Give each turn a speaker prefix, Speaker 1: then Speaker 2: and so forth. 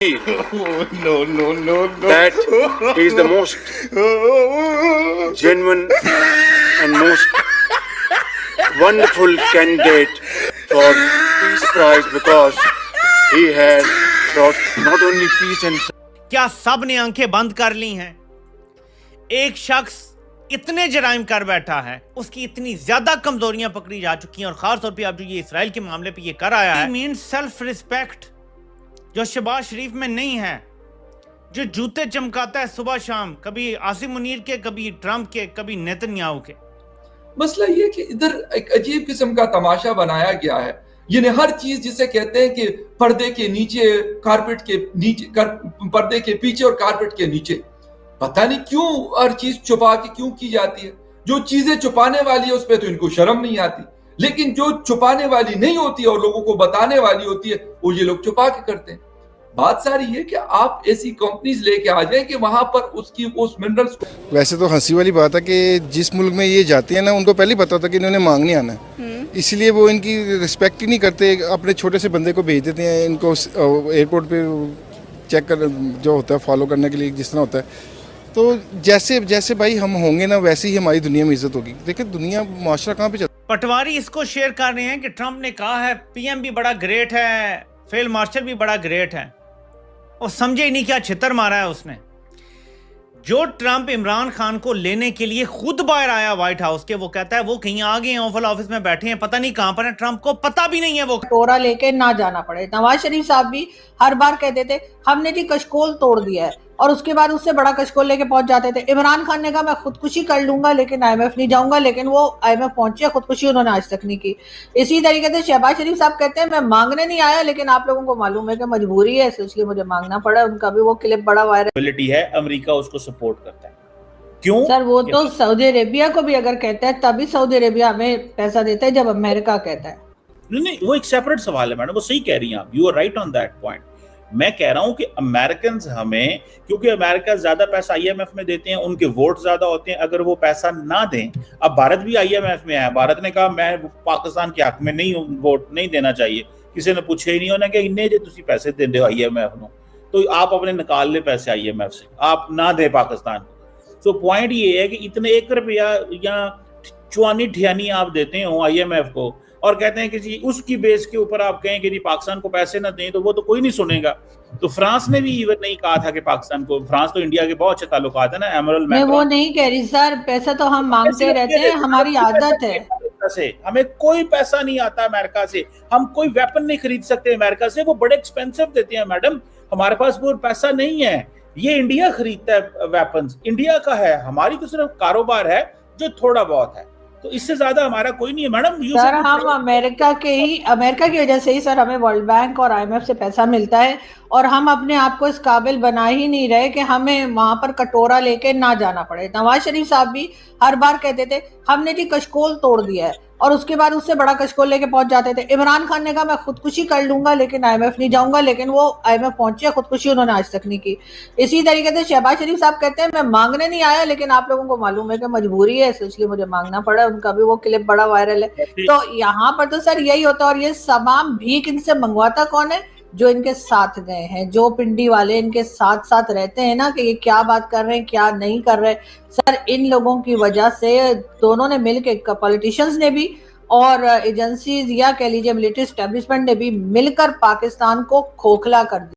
Speaker 1: Oh, no, no, no, no.
Speaker 2: that he is the most genuine and most wonderful candidate for Peace Prize because he has brought not only peace and
Speaker 3: क्या सब ने आंखें बंद कर ली हैं? एक शख्स इतने जराइम कर बैठा है, उसकी इतनी ज्यादा कमजोरियां पकड़ी जा चुकी हैं और खास तौर पे अब जो ये इसराइल के मामले पे ये कर आया है, मीन सेल्फ रिस्पेक्ट जो शहबाज शरीफ में नहीं है, जो जूते चमकाता है सुबह शाम, कभी आसिम मुनीर के, कभी ट्रंप के, कभी नेतन्याहू के।
Speaker 1: मसला ये कि इधर एक अजीब किस्म का तमाशा बनाया गया है। यानी हर चीज जिसे कहते हैं कि पर्दे के नीचे, कारपेट के नीचे, पर्दे के पीछे और कारपेट के नीचे, पता नहीं क्यों हर चीज छुपा के क्यों की जाती है। जो चीजें छुपाने वाली है उस पर तो इनको शर्म नहीं आती, लेकिन जो छुपाने वाली नहीं होती है और लोगों को बताने वाली होती है वो ये लोग छुपा के करते हैं। बात सारी है कि आप ऐसी कंपनीज लेके आ जाएं कि वहां पर उसकी उस मिनरल्स को।
Speaker 4: वैसे तो हंसी वाली बात है कि जिस मुल्क में ये जाती है ना, उनको पहले ही पता होता कि इन्होंने मांगने आना है, इसलिए वो इनकी रिस्पेक्ट ही नहीं करते। अपने छोटे से बंदे को भेज देते हैं इनको एयरपोर्ट पे चेक कर जो होता है फॉलो करने के लिए, जिस तरह होता है। तो जैसे जैसे भाई हम होंगे ना, वैसे ही हमारी दुनिया में इज्जत होगी। देखिए दुनिया मुआशरा कहाँ पे चलता है।
Speaker 3: पटवारी इसको शेयर कर रहे हैं कि ट्रंप ने कहा है पीएम भी बड़ा ग्रेट है, फील्ड मार्शल भी बड़ा ग्रेट है, और समझे ही नहीं क्या छितर मारा है उसने। जो ट्रंप इमरान खान को लेने के लिए खुद बाहर आया व्हाइट हाउस के, वो कहता है वो कहीं आ गए हैं, ओवल ऑफिस में बैठे हैं, पता नहीं कहां पर है, ट्रंप को पता भी नहीं है वो
Speaker 5: टोरा लेके ना जाना पड़े। नवाज शरीफ साहब भी हर बार कहते थे हमने जी कशकोल तोड़ दिया है, और उसके बाद उससे बड़ा कशकोल लेके पहुंच जाते थे। इमरान खान ने कहा मैं खुदकुशी कर लूंगा लेकिन आईएमएफ नहीं जाऊंगा, लेकिन वो आईएमएफ पहुंचे, खुदकुशी उन्होंने आज तक नहीं की। इसी तरीके से शहबाज शरीफ साहब कहते हैं मैं मांगने नहीं आया, लेकिन आप लोगों को मालूम है कि मजबूरी है, इसलिए मुझे मांगना पड़ा। उनका भी वो क्लिप बड़ा वायरल
Speaker 6: है, अमेरिका उसको सपोर्ट करता है। क्यों
Speaker 5: सर? वो तो सऊदी अरेबिया को भी अगर कहता है तभी सऊदी अरेबिया हमें पैसा देता है जब अमेरिका कहता है।
Speaker 6: नहीं, वो एक सेपरेट सवाल है मैडम, वो सही कह रही हैं आप, you are right on that point. मैं कह रहा हूं कि अमेरिकन हमें, क्योंकि अमेरिका ज्यादा पैसा आईएमएफ में देते हैं, उनके वोट ज्यादा होते हैं, अगर वो पैसा ना दें, अब भारत भी आईएमएफ में है, भारत ने कहा मैं पाकिस्तान के हक में नहीं वोट नहीं देना चाहिए, किसी ने पूछे ही नहीं, उन्होंने कहा इन्ने जो तुम पैसे दे दो आईएमएफ को, तो आप अपने निकाल ले पैसे आईएमएफ से, आप ना दे पाकिस्तान को। तो पॉइंट ये है कि इतने 1 रुपया या चुआनी ठियानी आप देते हो आईएमएफ को और कहते हैं कि जी उसकी बेस के ऊपर आप कहें कि जी पाकिस्तान को पैसे ना दें, तो वो तो कोई नहीं सुनेगा। तो फ्रांस ने भी इवन नहीं कहा था कि पाकिस्तान को, फ्रांस तो इंडिया के बहुत अच्छे ताल्लुकात है ना, एमरल
Speaker 5: मैं वो नहीं कह रही सर, पैसा तो हम मांगते रहते हैं, हमारी आदत है।
Speaker 6: से हमें कोई पैसा नहीं आता अमेरिका से, हम कोई वेपन नहीं खरीद सकते अमेरिका से, वो बड़े एक्सपेंसिव देते हैं मैडम, हमारे पास वो पैसा नहीं है। ये इंडिया खरीदता है वेपन्स, इंडिया का है, हमारी तो सिर्फ कारोबार है जो थोड़ा बहुत है, तो इससे ज्यादा हमारा कोई नहीं है मैडम।
Speaker 5: सर हम अमेरिका की वजह से ही सर हमें वर्ल्ड बैंक और आईएमएफ से पैसा मिलता है, और हम अपने आप को इस काबिल बना ही नहीं रहे कि हमें वहां पर कटोरा लेके ना जाना पड़े। नवाज शरीफ साहब भी हर बार कहते थे हमने जी कशकोल तोड़ दिया है, और उसके बाद उससे बड़ा कशकोल लेके पहुंच जाते थे। इमरान खान ने कहा मैं खुदकुशी कर लूंगा लेकिन आईएमएफ नहीं जाऊंगा, लेकिन वो आईएमएफ पहुंचे, खुदकुशी उन्होंने आज तक नहीं की। इसी तरीके से शहबाज शरीफ साहब कहते हैं मैं मांगने नहीं आया, लेकिन आप लोगों को मालूम है कि मजबूरी है, इसलिए मुझे मांगना पड़ा। उनका भी वो क्लिप बड़ा वायरल है। तो यहाँ पर तो सर यही होता है, और ये तमाम भीख इनसे मंगवाता कौन है? जो इनके साथ गए हैं, जो पिंडी वाले इनके साथ साथ रहते हैं ना, कि ये क्या बात कर रहे हैं क्या नहीं कर रहे। सर इन लोगों की वजह से दोनों ने मिलकर, पॉलिटिशियंस ने भी और एजेंसीज या कह लीजिए मिलिट्री एस्टेब्लिशमेंट ने भी मिलकर पाकिस्तान को खोखला कर दिया।